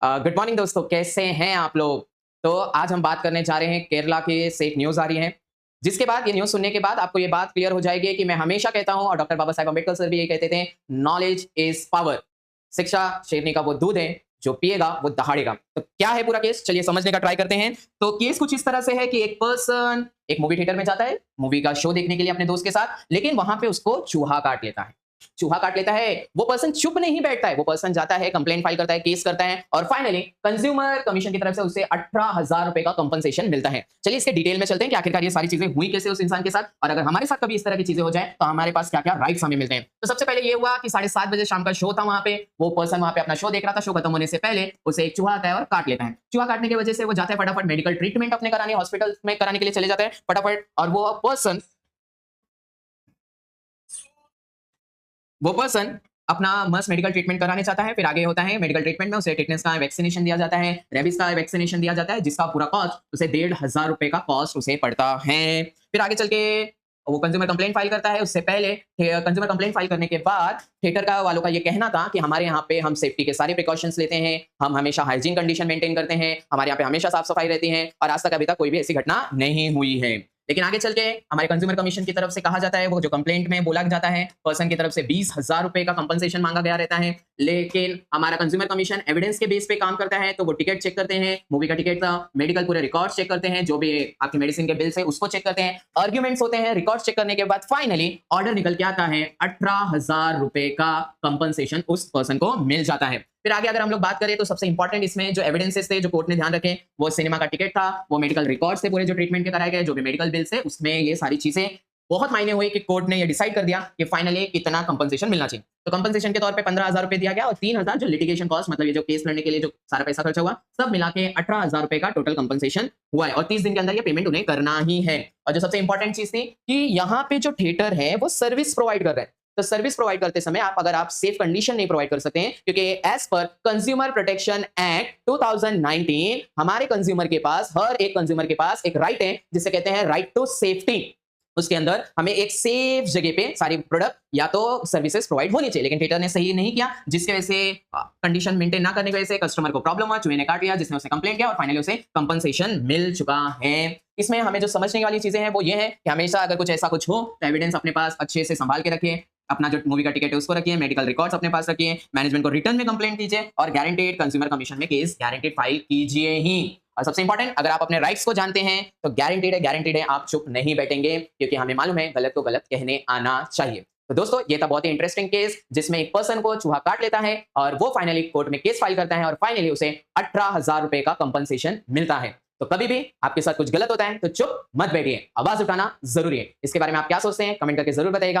Good morning दोस्तों, कैसे हैं आप लोग? तो आज हम बात करने जा रहे हैं केरला की से एक न्यूज़ आ रही है, जिसके बाद ये न्यूज़ सुनने के बाद आपको ये बात क्लियर हो जाएगी कि मैं हमेशा कहता हूँ और डॉक्टर बाबा साहेब अम्बेडकर सर भी यही कहते थे, नॉलेज इज़ पावर। शिक्षा शेरनी का वो दूध है, जो पिएगा वो दहाड़ेगा। तो क्या है पूरा केस? चलिए समझने का ट्राई करते हैं। तो केस कुछ इस तरह से है कि एक पर्सन एक मूवी थिएटर में जाता है, मूवी का शो देखने के लिए अपने दोस्त के साथ, लेकिन वहाँ पे उसको चूहा काट लेता है। चूहा काट लेता है, वो पर्सन चुप नहीं बैठता है, वो पर्सन जाता है, कंप्लेंट फाइल करता है, केस करता है और फाइनली कंज्यूमर कमीशन की तरफ से उसे 18,000 रुपए का कंपनसेशन मिलता है। चलिए इसके डिटेल में चलते हैं कि आखिरकार ये सारी चीजें हुई कैसे उस इंसान के साथ और अगर हमारे साथ कभी इस तरह की चीजें हो जाए तो हमारे पास क्या-क्या राइट्स हमें मिलते हैं। तो सबसे पहले ये हुआ कि 7:30 बजे शाम का शो था वहां पे, वो पर्सन वहां पे अपना शो देख रहा था, शो खत्म होने से पहले उसे एक चूहा आता है और काट लेता है। चूहा काटने की वजह से वो जाता है फटाफट मेडिकल ट्रीटमेंट अपने कराने हॉस्पिटल में कराने के लिए चले जाते हैं फटाफट और वो पर्सन अपना मस्त मेडिकल ट्रीटमेंट कराने चाहता है, फिर आगे होता है मेडिकल ट्रीटमेंट में उसे टिटनेस का वैक्सीनेशन दिया जाता है, रेबीज का वैक्सीनेशन दिया जाता है, जिसका पूरा कॉस्ट उसे 1,500 रुपए का कॉस्ट उसे पड़ता है। फिर आगे चल के वो कंज्यूमर कंप्लेंट फाइल करता है, उससे पहले कंज्यूमर कंप्लेंट फाइल करने के बाद थिएटर का वालों का ये कहना था कि हमारे यहाँ पे हम सेफ्टी के सारे प्रिकॉशंस लेते हैं, हम हमेशा हाइजीन कंडीशन मेंटेन करते हैं, हमारे यहाँ पे हमेशा साफ सफाई रहती है और आज तक अभी तक कोई भी ऐसी घटना नहीं हुई है। लेकिन आगे चल के हमारे कंज्यूमर कमीशन की तरफ से कहा जाता है, वो जो कंप्लेंट में बोला जाता है, पर्सन की तरफ से 20,000 रुपए का कंपनसेशन मांगा गया रहता है। लेकिन हमारा कंज्यूमर कमीशन एविडेंस के बेस पे काम करता है, तो वो टिकट चेक करते हैं, मूवी का टिकट का मेडिकल पूरे रिकॉर्ड्स चेक करते हैं, जो भी आपकी मेडिसिन के बिल्स है उसको चेक करते हैं, आर्ग्यूमेंट्स होते हैं, रिकॉर्ड्स चेक करने के बाद फाइनली ऑर्डर निकल के आता है, 18,000 रुपए का कंपनसेशन उस पर्सन को मिल जाता है। फिर आगे अगर हम लोग बात करें तो सबसे इंपॉर्टेंट इसमें जो एविडेंसेस थे जो कोर्ट ने ध्यान रखे, वो सिनेमा का टिकट था, वो मेडिकल रिकॉर्ड्स थे पूरे जो ट्रीटमेंट के कराए गए, जो भी मेडिकल बिल्स है उसमें ये सारी चीजें बहुत मायने हुए कि कोर्ट ने ये डिसाइड कर दिया कि फाइनली कितना कंपनसेशन मिलना चाहिए। तो कंपनसेशन के तौर पे 15,000 रुपए दिया गया और 3,000 जो लिटिगेशन कॉस्ट मतलब ये जो केस लड़ने के लिए जो सारा पैसा खर्चा हुआ, सब मिला के 18,000 रुपए का टोटल कंपनसेशन हुआ है और 30 दिन के अंदर ये पेमेंट उन्हें करना ही है। और जो सबसे इंपॉर्टेंट चीज थी कि यहाँ पे जो थिएटर है वो सर्विस प्रोवाइड कर रहे हैं। तो सर्विस प्रोवाइड करते समय अगर आप सेफ कंडीशन नहीं प्रोवाइड कर सकते हैं, क्योंकि as per consumer protection act 2019 हमारे कंज्यूमर के पास, हर एक कंज्यूमर के पास एक राइट है जिसे कहते हैं राइट टू सेफ्टी। उसके अंदर हमें एक सेफ जगह पे सारी प्रोडक्ट या तो सर्विसेज प्रोवाइड होनी चाहिए, लेकिन थिएटर ने सही नहीं किया, जिसकी वजह से कंडीशन मेंटेन ना करने की वजह से कस्टमर को प्रॉब्लम हुआ, चूहे ने काट लिया, जिसने उसे कंप्लेंट किया और फाइनली उसे कंपनसेशन मिल चुका है। इसमें हमें जो समझने वाली चीजें हैं वो ये है कि हमेशा अगर कुछ ऐसा कुछ हो तो एविडेंस अपने पास अच्छे से संभाल के रखिए, अपना जो मूवी का टिकट है उसको रखिए, मेडिकल रिकॉर्ड्स अपने पास रखिए, मैनेजमेंट को रिटर्न में कंप्लेंट कीजिए और गारंटेड कंज्यूमर कमीशन में केस गारंटेड फाइल कीजिए ही। और सबसे इंपॉर्टेंट, अगर आप अपने राइट्स को जानते हैं तो गारंटेड है आप चुप नहीं बैठेंगे, क्योंकि हमें मालूम है गलत को गलत कहने आना चाहिए। तो दोस्तों ये था बहुत ही इंटरेस्टिंग केस जिसमें एक पर्सन को चूहा काट लेता है और वो फाइनली कोर्ट में केस फाइल करता है और फाइनली उसे 18,000 रुपए का कंपनसेशन मिलता है। तो कभी भी आपके साथ कुछ गलत होता है तो चुप मत बैठिए, आवाज उठाना जरूरी है। इसके बारे में आप क्या सोचते हैं कमेंट करके जरूर बताइएगा।